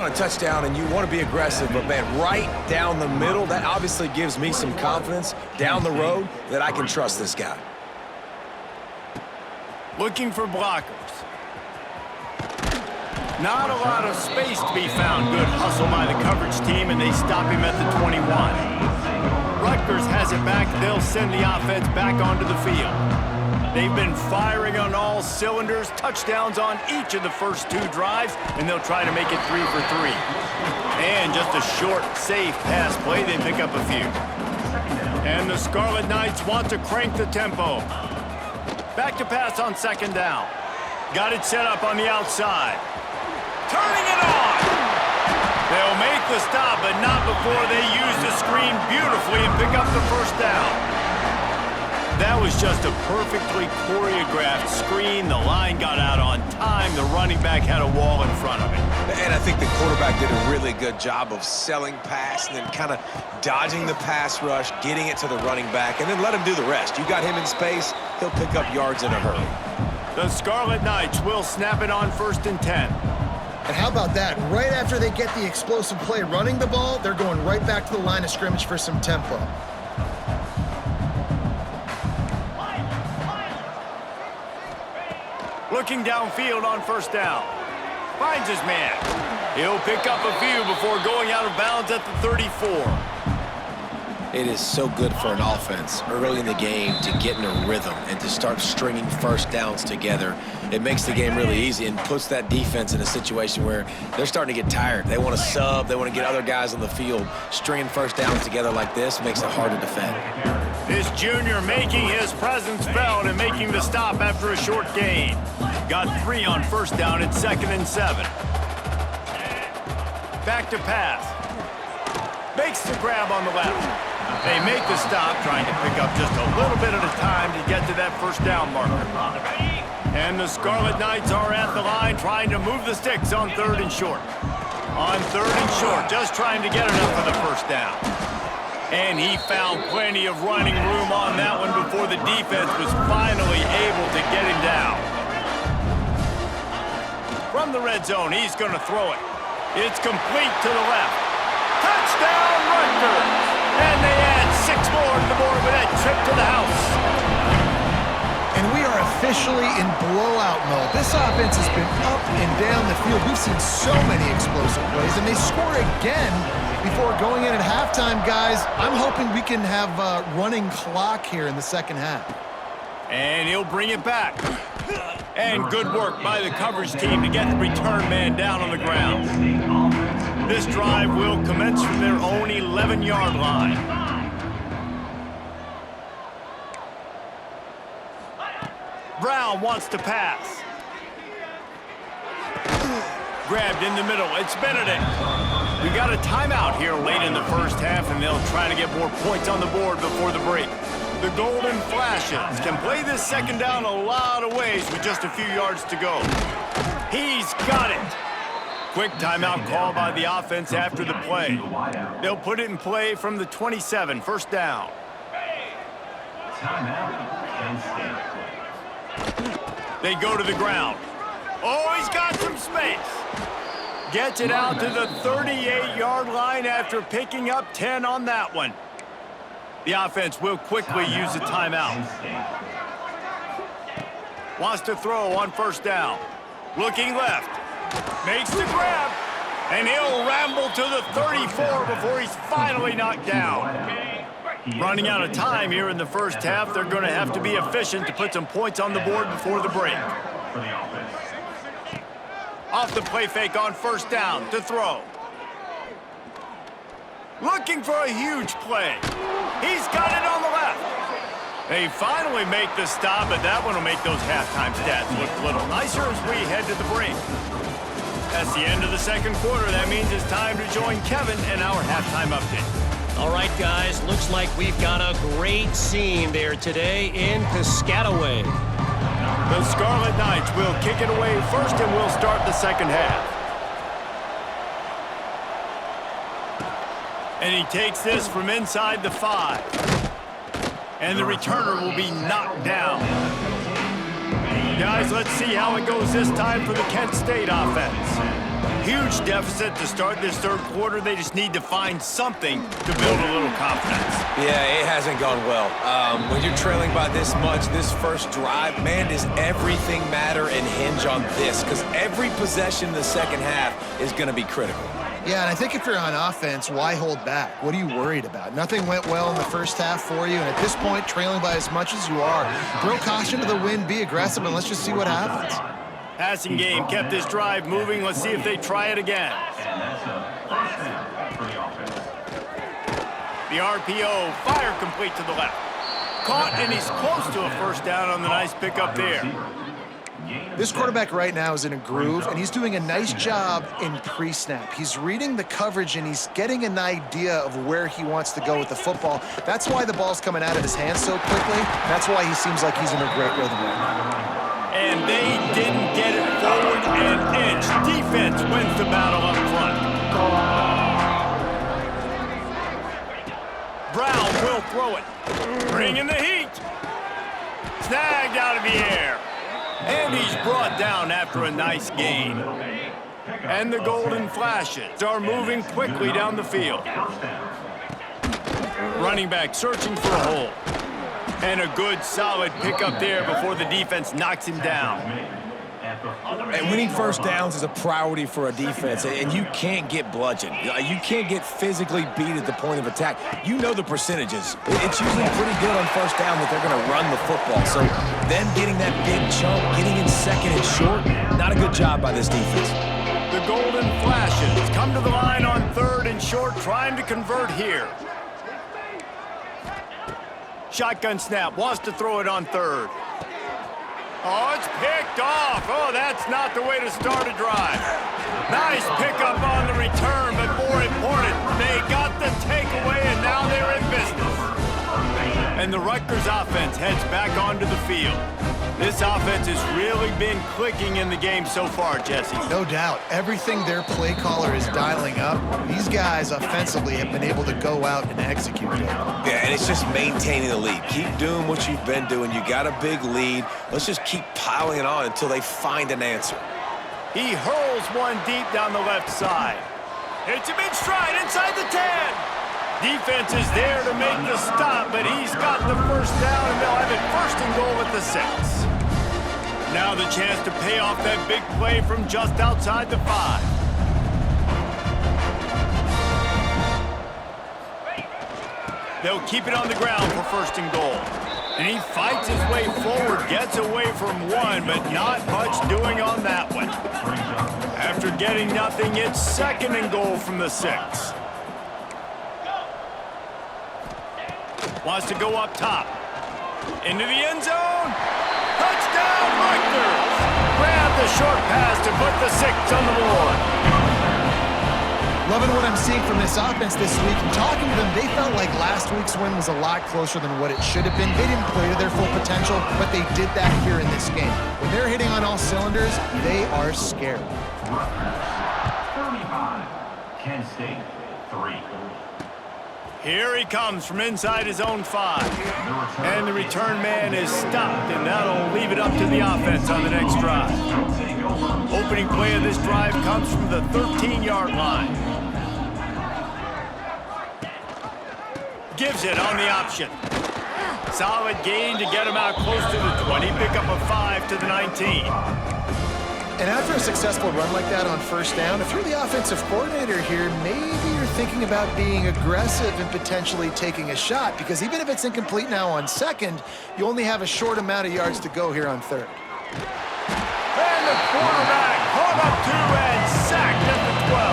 A touchdown and you want to be aggressive, but man, right down the middle, that obviously gives me some confidence down the road that I can trust this guy. Looking for blockers. Not a lot of space to be found. Good hustle by the coverage team, and they stop him at the 21. Rutgers has it back. They'll send the offense back onto the field. They've been firing on all cylinders, touchdowns on each of the first 2 drives, and they'll try to make it 3 for 3. And just a short, safe pass play, they pick up a few. And the Scarlet Knights want to crank the tempo. Back to pass on 2nd down. Got it set up on the outside. Turning it on! They'll make the stop, but not before they use the screen beautifully and pick up the 1st down. That was just a perfectly choreographed screen. The line got out on time. The running back had a wall in front of it. And I think the quarterback did a really good job of selling pass and then kind of dodging the pass rush, getting it to the running back, and then let him do the rest. You got him in space, he'll pick up yards in a hurry. The Scarlet Knights will snap it on 1st and 10. And how about that? Right after they get the explosive play running the ball, they're going right back to the line of scrimmage for some tempo. Looking downfield on 1st down. Finds his man. He'll pick up a few before going out of bounds at the 34. It is so good for an offense early in the game to get in a rhythm and to start stringing 1st downs together. It makes the game really easy and puts that defense in a situation where they're starting to get tired. They want to sub. They want to get other guys on the field. Stringing 1st downs together like this makes it hard to defend. This junior making his presence felt and making the stop after a short gain. Got 3 on 1st down at 2nd and 7. Back to pass. Makes the grab on the left. They make the stop, trying to pick up just a little bit at a time to get to that 1st down marker. And the Scarlet Knights are at the line trying to move the sticks on 3rd and short. On 3rd and short, just trying to get enough for the 1st down. And he found plenty of running room on that one before the defense was finally able to get him down. From the red zone, he's going to throw it. It's complete to the left. Touchdown, Rutgers! And they add 6 more to the board with that trip to the house. And we are officially in blowout mode. This offense has been up and down the field. We've seen so many explosive plays, and they score again before going in at halftime, guys. I'm hoping we can have a running clock here in the 2nd half. And he'll bring it back. And good work by the coverage team to get the return man down on the ground. This drive will commence from their own 11-yard line. Brown wants to pass. Grabbed in the middle. It's Benedict. We got a timeout here late in the 1st half, and they'll try to get more points on the board before the break. The Golden Flashes can play this 2nd down a lot of ways with just a few yards to go. He's got it. Quick timeout call by the offense after the play. They'll put it in play from the 27, 1st down. They go to the ground. Oh, he's got some space. Gets it out to the 38-yard line after picking up 10 on that one. The offense will quickly use a timeout. Wants to throw on 1st down. Looking left. Makes the grab. And he'll ramble to the 34 before he's finally knocked down. Running out of time here in the 1st half. They're going to have to be efficient to put some points on the board before the break. Off the play fake on 1st down to throw. Looking for a huge play. He's got it on the left. They finally make the stop, but that one will make those halftime stats look a little nicer as we head to the break. That's the end of the 2nd quarter. That means it's time to join Kevin in our halftime update. All right, guys, looks like we've got a great scene there today in Piscataway. The Scarlet Knights will kick it away first, and we'll start the 2nd half. And he takes this from inside the 5. And the returner will be knocked down. Guys, let's see how it goes this time for the Kent State offense. huge deficit to start this third quarter. They just need to find something to build a little confidence. Yeah, it hasn't gone well. When you're trailing by this much, this first drive, man, does everything matter and hinge on this? Because every possession in the second half is going to be critical. Yeah, and I think if you're on offense, why hold back? What are you worried about? Nothing went well in the first half for you, and at this point, trailing by as much as you are, throw caution to the wind, be aggressive, and let's just see what happens. Passing game kept this drive moving. Let's see if they try it again. The RPO, fire complete to the left. Caught, and he's close to a first down on the nice pickup there. This quarterback right now is in a groove, and he's doing a nice job in pre-snap. He's reading the coverage, and he's getting an idea of where he wants to go with the football. That's why the ball's coming out of his hands so quickly. That's why he seems like he's in a great rhythm right now. And they didn't get it forward an inch. Defense wins the battle up front. Brown will throw it. Bringing the heat. Snagged out of the air. And he's brought down after a nice gain. And the golden flashes are moving quickly down the field. Running back searching for a hole. And a good, solid pickup there before the defense knocks him down. And winning first downs is a priority for a defense, and you can't get bludgeoned. You can't get physically beat at the point of attack. You know the percentages. It's usually pretty good on first down that they're going to run the football. So them getting that big chunk, getting in second and short, not a good job by this defense. The golden flashes come to the line on third and short, trying to convert here. Shotgun snap, wants to throw it on third. Oh, it's picked off. Oh, that's not the way to start a drive. Nice pickup on the return, but more important, they got the takeaway, and now they're in business. And the Rutgers offense heads back onto the field. This offense has really been clicking in the game so far, Jesse. No doubt. Everything their play caller is dialing up, these guys offensively have been able to go out and execute it. Yeah, and it's just maintaining the lead. Keep doing what you've been doing. You got a big lead. Let's just keep piling it on until they find an answer. He hurls one deep down the left side. Hits him in stride inside the 10. Defense is there to make the stop, but he's got the first down, and they'll have it first and goal at the 6. Now the chance to pay off that big play from just outside the 5. They'll keep it on the ground for first and goal. And he fights his way forward, gets away from one, but not much doing on that one. After getting nothing, it's second and goal from the 6. Wants to go up top. Into the end zone. Touchdown, Rutgers! Grab the short pass to put the 6 on the board. Loving what I'm seeing from this offense this week. And talking to them, they felt like last week's win was a lot closer than what it should have been. They didn't play to their full potential, but they did that here in this game. When they're hitting on all cylinders, they are scared. 35, Kent State, 3. Here he comes from inside his own 5. And the return man is stopped, and that'll leave it up to the offense on the next drive. Opening play of this drive comes from the 13-yard line. Gives it on the option. Solid gain to get him out close to the 20. Pick up a 5 to the 19. And after a successful run like that on first down, if you're the offensive coordinator here, maybe you're thinking about being aggressive and potentially taking a shot, because even if it's incomplete now on second, you only have a short amount of yards to go here on third. And the quarterback hung up 2 and sacked at the 12.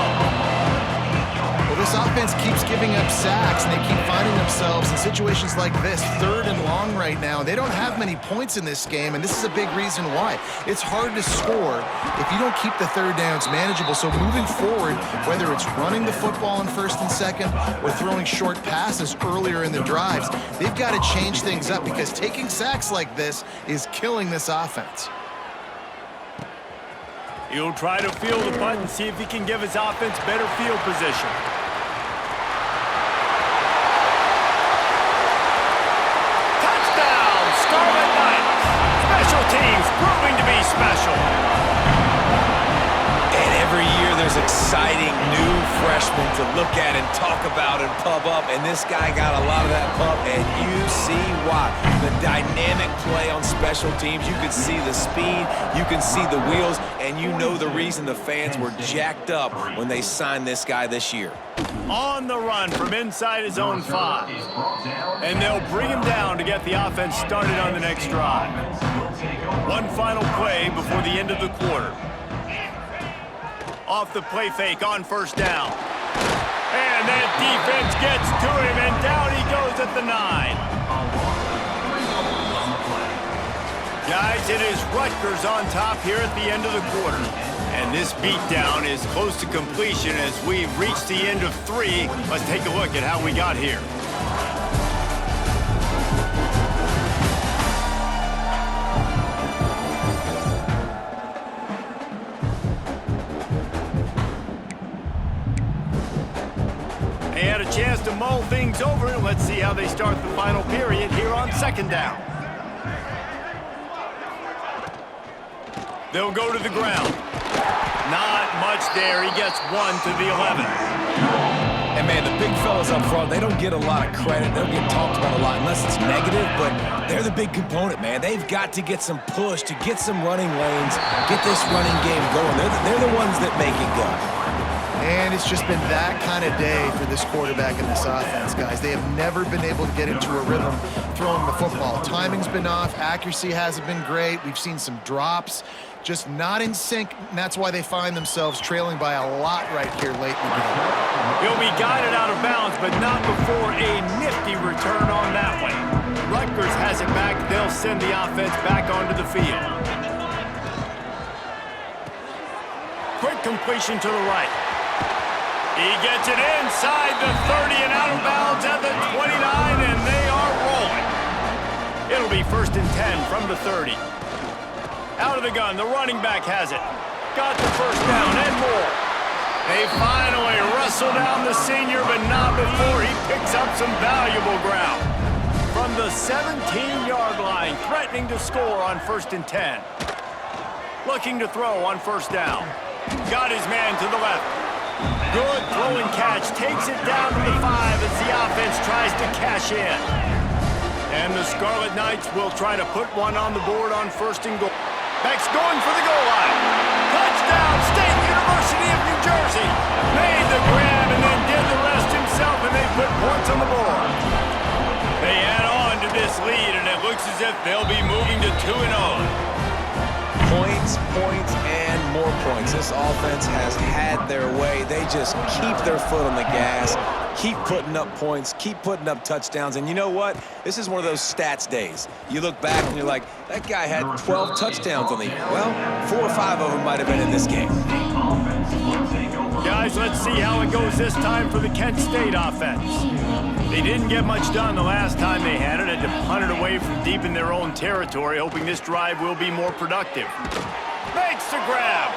Well, this offense keeps giving up sacks, and they keep finding themselves in situations like this, third and long right now. They don't have many points in this game, and this is a big reason why. It's hard to score if you don't keep the third downs manageable. So moving forward, whether it's running the football in first and second or throwing short passes earlier in the drives, they've got to change things up, because taking sacks like this is killing this offense. He'll try to field the punt and see if he can give his offense better field position. Touchdown, Scarlet Knights! Special teams proving to be special. And Every year there's exciting new freshmen to look at and talk about and pub up, and this guy got a lot of that pub, and you see why. The dynamic play on special teams, you can see the speed, you can see the wheels, and you know the reason the fans were jacked up when they signed this guy this year. On the run from inside his own 5. And they'll bring him down to get the offense started on the next drive. One final play before the end of the quarter. Off the play fake on first down. And that defense gets to him, and down he goes at the 9. Guys, it is Rutgers on top here at the end of the quarter. And this beatdown is close to completion as we've reached the end of 3. Let's take a look at how we got here. They had a chance to mull things over. Let's see how they start the final period here on second down. They'll go to the ground. Not much there. He gets 1 to the 11. And, man, the big fellas up front, they don't get a lot of credit. They don't get talked about a lot unless it's negative, but they're the big component, man. They've got to get some push, to get some running lanes, get this running game going. They're the ones that make it go. And it's just been that kind of day for this quarterback and this offense, guys. They have never been able to get into a rhythm throwing the football. Timing's been off. Accuracy hasn't been great. We've seen some drops. Just not in sync, and that's why they find themselves trailing by a lot right here late in the game. He'll be guided out of bounds, but not before a nifty return on that one. Rutgers has it back. They'll send the offense back onto the field. Quick completion to the right. He gets it inside the 30 and out of bounds at the 29, and they are rolling. It'll be 1st and 10 from the 30. Out of the gun, the running back has it. Got the first down and more. They finally wrestle down the senior, but not before he picks up some valuable ground. From the 17-yard line, threatening to score on 1st and 10. Looking to throw on first down. Got his man to the left. Good throw and catch. Takes it down to the 5 as the offense tries to cash in. And the Scarlet Knights will try to put one on the board on 1st and goal. Beck's going for the goal line. Touchdown, State University of New Jersey. Made the grab and then did the rest himself, and they put points on the board. They add on to this lead, and it looks as if they'll be moving to 2-0. Points, and more points. This offense has had their way. They just keep their foot on the gas, keep putting up points, keep putting up touchdowns. And you know what? This is one of those stats days. You look back and you're like, that guy had 12 touchdowns on the year. Well, 4 or 5 of them might have been in this game. Guys, let's see how it goes this time for the Kent State offense. They didn't get much done the last time they had it. Had to punt it away from deep in their own territory, hoping this drive will be more productive. Makes the grab.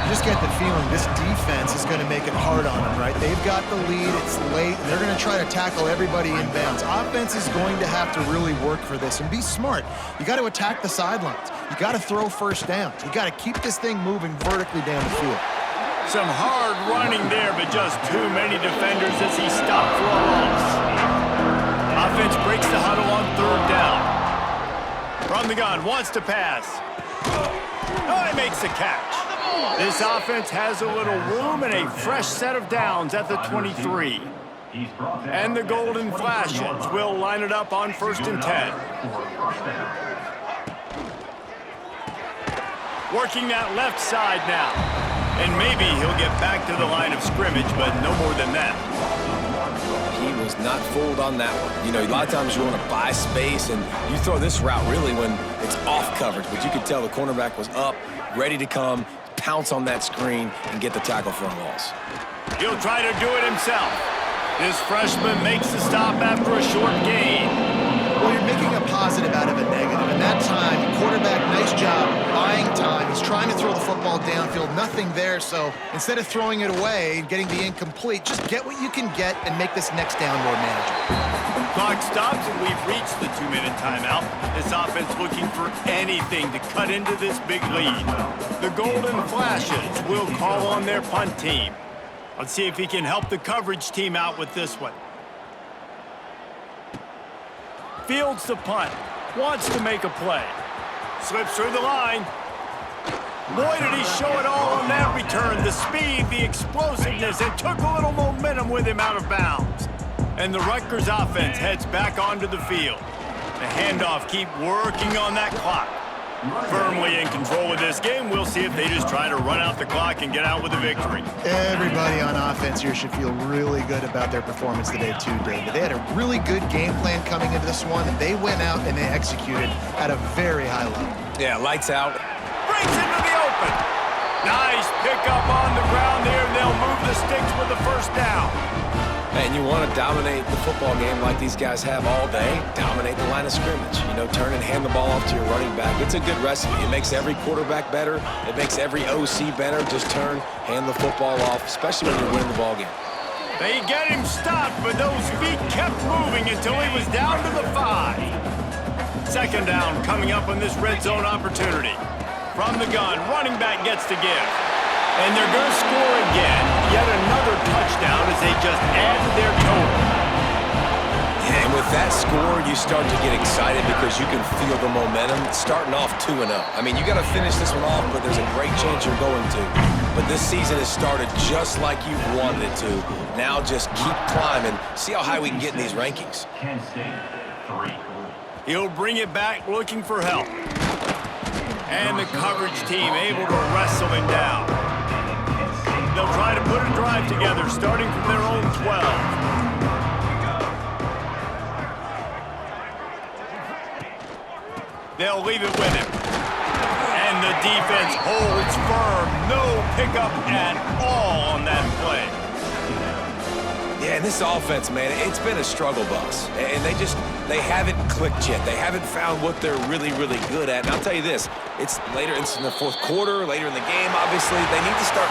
You just get the feeling this defense is going to make it hard on them, right? They've got the lead, it's late, and they're going to try to tackle everybody in bounds. Offense is going to have to really work for this and be smart. You got to attack the sidelines. You got to throw first downs. You got to keep this thing moving vertically down the field. Some hard running there, but just too many defenders as he stopped for a loss. Offense breaks the huddle on 3rd down. From the gun, wants to pass. Oh, he makes the catch. This offense has a little room and a fresh set of downs at the 23. And the Golden Flashes will line it up on 1st and 10. Working that left side now. And maybe he'll get back to the line of scrimmage, but no more than that. He was not fooled on that one. You know, a lot of times you want to buy space, and you throw this route really when it's off coverage. But you could tell the cornerback was up, ready to come, pounce on that screen, and get the tackle for a loss. He'll try to do it himself. This freshman makes the stop after a short gain. Well, you're making a positive out of a negative. And that time, quarterback, nice job buying time. He's trying to throw the football downfield. Nothing there. So instead of throwing it away and getting the incomplete, just get what you can get and make this next down more manageable. Clock stops, and we've reached the 2-minute timeout. This offense looking for anything to cut into this big lead. The Golden Flashes will call on their punt team. Let's see if he can help the coverage team out with this one. Fields the punt. Wants to make a play. Slips through the line. Boy, did he show it all on that return. The speed, the explosiveness, and took a little momentum with him out of bounds. And the Rutgers offense heads back onto the field. The handoff keep working on that clock. Firmly in control of this game. We'll see if they just try to run out the clock and get out with a victory. Everybody on offense here should feel really good about their performance today too, David. They had a really good game plan coming into this one. They went out and they executed at a very high level. Yeah, lights out. Breaks into the open. Nice pickup on the ground there. They'll move the sticks with the first down. And you want to dominate the football game like these guys have all day, dominate the line of scrimmage. You know, turn and hand the ball off to your running back. It's a good recipe. It makes every quarterback better. It makes every OC better. Just turn, hand the football off, especially when you're winning the ball game. They get him stopped, but those feet kept moving until he was down to the 5. Second down coming up on this red zone opportunity. From the gun, running back gets to give. And they're going to score again. Yet another touchdown as they just add to their total. Yeah, and with that score, you start to get excited because you can feel the momentum starting off 2-0. I mean, you got to finish this one off, but there's a great chance you're going to. But this season has started just like you've wanted it to. Now just keep climbing. See how high we can get in these rankings. Kent State, 3. He'll bring it back looking for help. And the coverage team able to wrestle him down. They'll try to put a drive together, starting from their own 12. They'll leave it with him. And the defense holds firm. No pickup at all on that play. Yeah, and this offense, man, it's been a struggle bus. And they haven't clicked yet. They haven't found what they're really, really good at. And I'll tell you this, it's in the fourth quarter, later in the game, obviously. They need to start